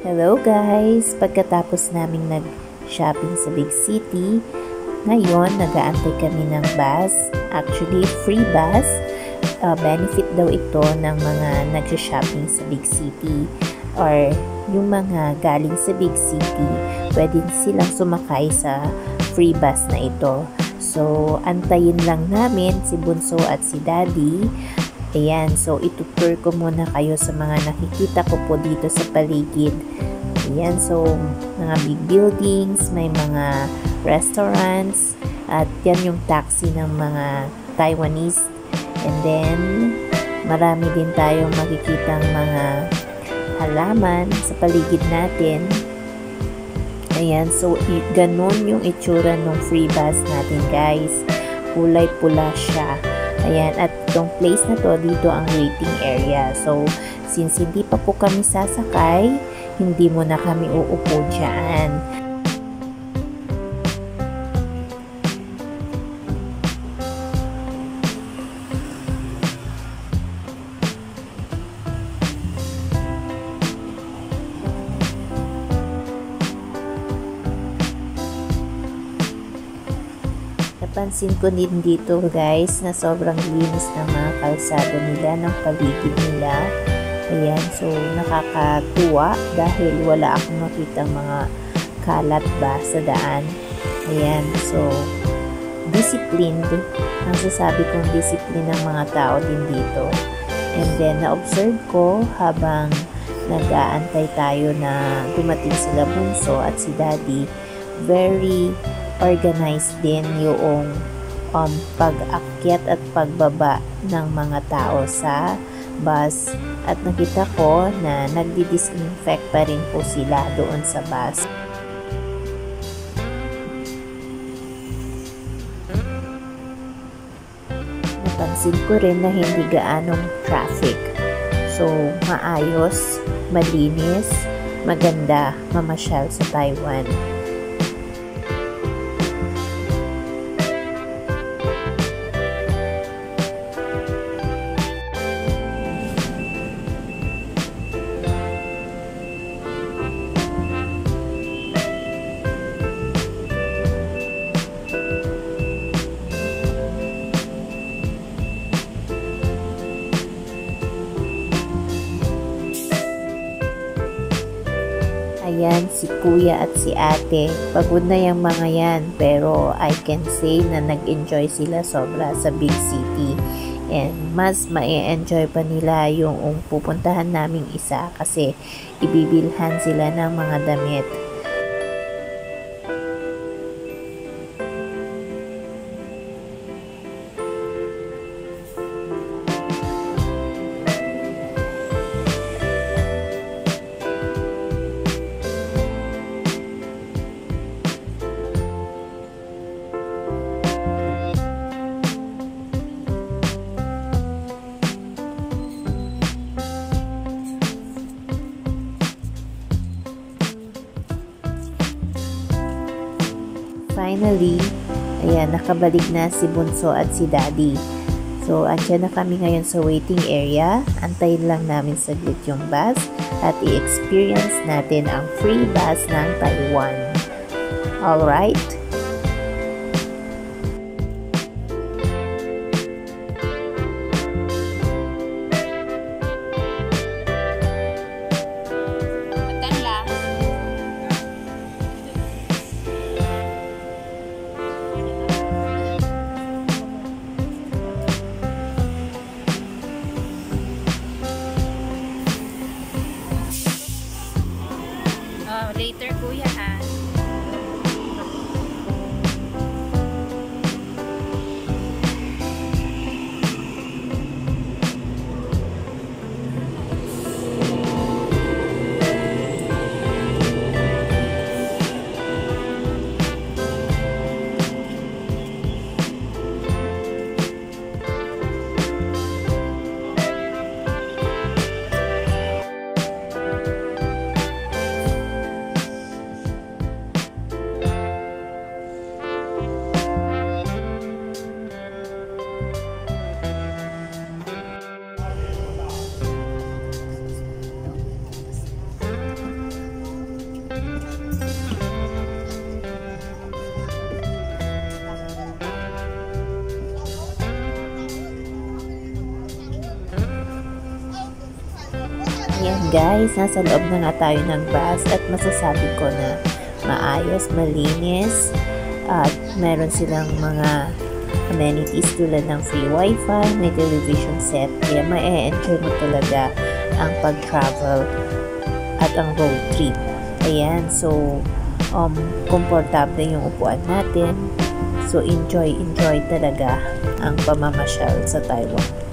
Hello guys! Pagkatapos naming nag-shopping sa Big City, ngayon nag-aantay kami ng bus. Actually, free bus. Benefit daw ito ng mga nag-shopping sa Big City or yung mga galing sa Big City, pwede silang sumakay sa free bus na ito. So, antayin lang namin si Bunso at si Daddy. Ayan, so itutur ko muna kayo sa mga nakikita ko po dito sa paligid. Ayan, so mga big buildings, may mga restaurants, at yan yung taxi ng mga Taiwanese. And then, marami din tayong makikitang mga halaman sa paligid natin. Ayan, so ganun yung itsura ng free bus natin guys. Kulay pula siya. Ayan, at itong place na to, dito ang waiting area. So, since hindi pa po kami sasakay, hindi mo na kami uupo dyan. Napansin ko din dito guys na sobrang linis ng mga kalsada nila, ng paligid nila. Ayan, so nakakatuwa dahil wala akong makitang mga kalat ba sa daan. Ayan, so disciplined. Ang sasabi kong discipline ng mga tao din dito. And then na-observe ko habang nag-aantay tayo na dumating sila Bunso at si Daddy, very organized din yung pag-akyat at pagbaba ng mga tao sa bus, at nakita ko na nagdi-disinfect pa rin po sila doon sa bus. Napansin ko rin na hindi gaanong traffic, so maayos, malinis, maganda mamasyal sa Taiwan. Ayan, si kuya at si ate. Pagod na yung mga yan. Pero I can say na nag-enjoy sila sobra sa Big City. And mas ma-enjoy pa nila yung pupuntahan naming isa kasi ibibilhan sila ng mga damit. Finally, ayan, nakabalik na si Bunso at si Daddy. So, andyan na kami ngayon sa waiting area. Antayin lang namin saglit yung bus at i-experience natin ang free bus ng Taiwan. Alright? Later kuya ha. Ayan guys, nasa loob na nga tayo ng bus at masasabi ko na maayos, malinis at meron silang mga amenities tulad ng free wifi, may television set, kaya ma-enjoy mo talaga ang pag-travel at ang road trip. Ayan, so komportable yung upuan natin, so enjoy talaga ang pamamasyal sa Taiwan.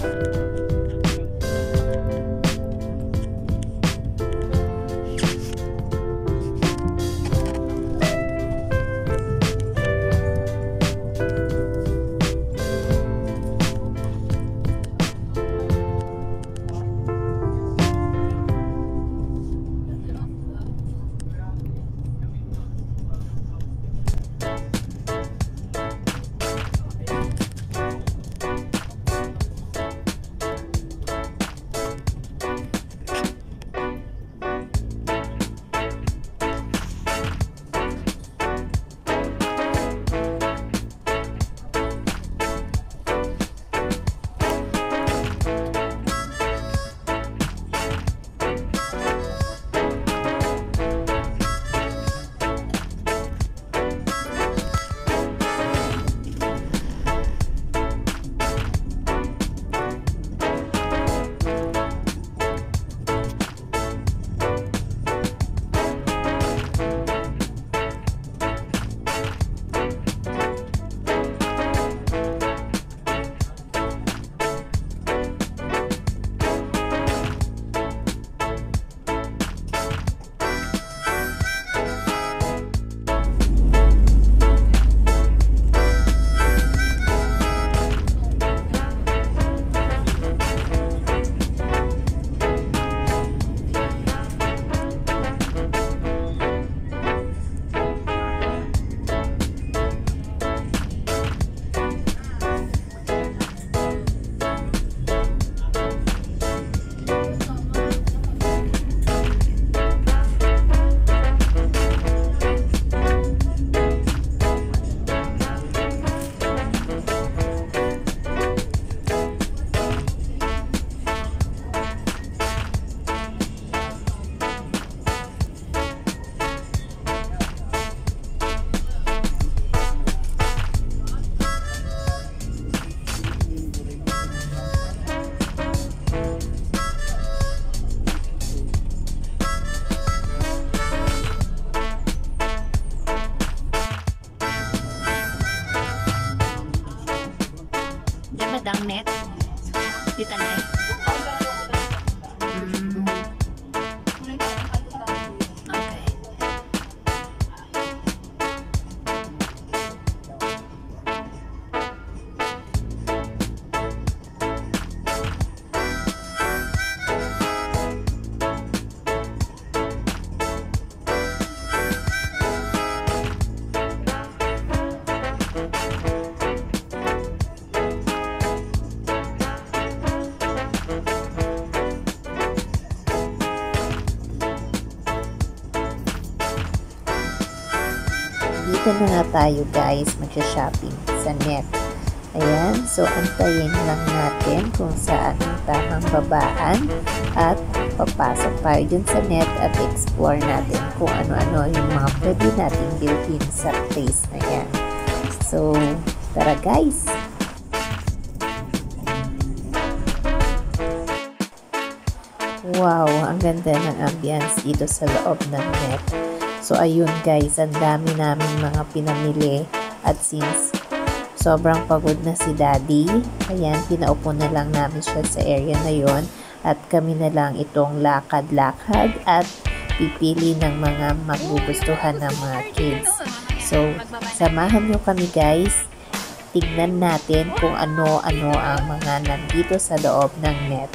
Madang net. Kita na eh. Okay. Dito na nga tayo guys, magsha-shopping sa net. Ayan, so antayin lang natin kung saan ang tamang babaan at papasok tayo dun sa net at explore natin kung ano-ano yung mga pwede nating bilhin sa place na yan. So, tara guys! Wow, ang ganda ng ambience dito sa loob ng net. So, ayun guys, ang dami namin mga pinamili at since sobrang pagod na si Daddy, ayan, pinaupo na lang namin siya sa area na yon at kami na lang itong lakad-lakad at pipili ng mga magugustuhan ng mga kids. So, samahan nyo kami guys, tignan natin kung ano-ano ang mga nandito sa loob ng net.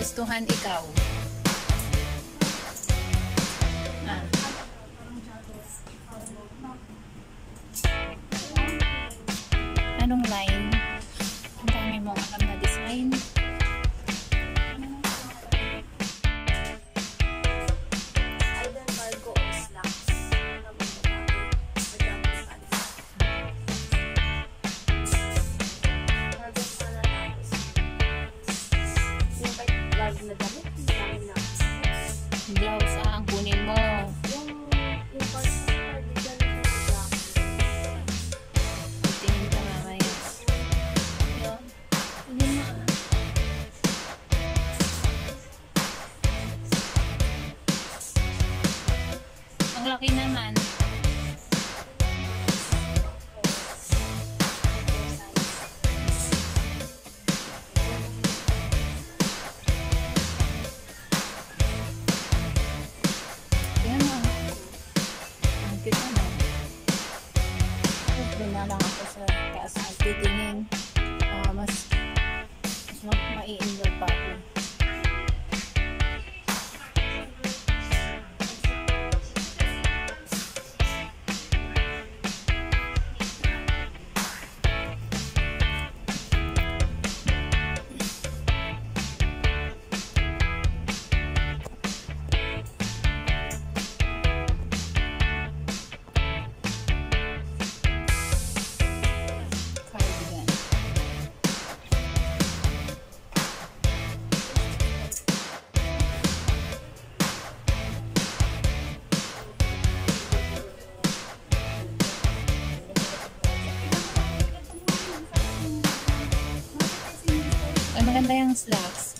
nagustuhan ikaw? Ah. Anong line? Ang dami mong alam na design. Either cargo or slacks. Cargo sana tapos. Yung kahit bag na damit, dami na. Blouse ang kunin mo. Yung cardigan na jacket. Tingin ka mamaya. Yun. Tingin mo. Ang laki naman. Yan o. Ang cute naman. Doon na lang ako sa taas magtitingin. Mas mai-enjoy pa ako. Cardigan. Ay, maganda yung slacks.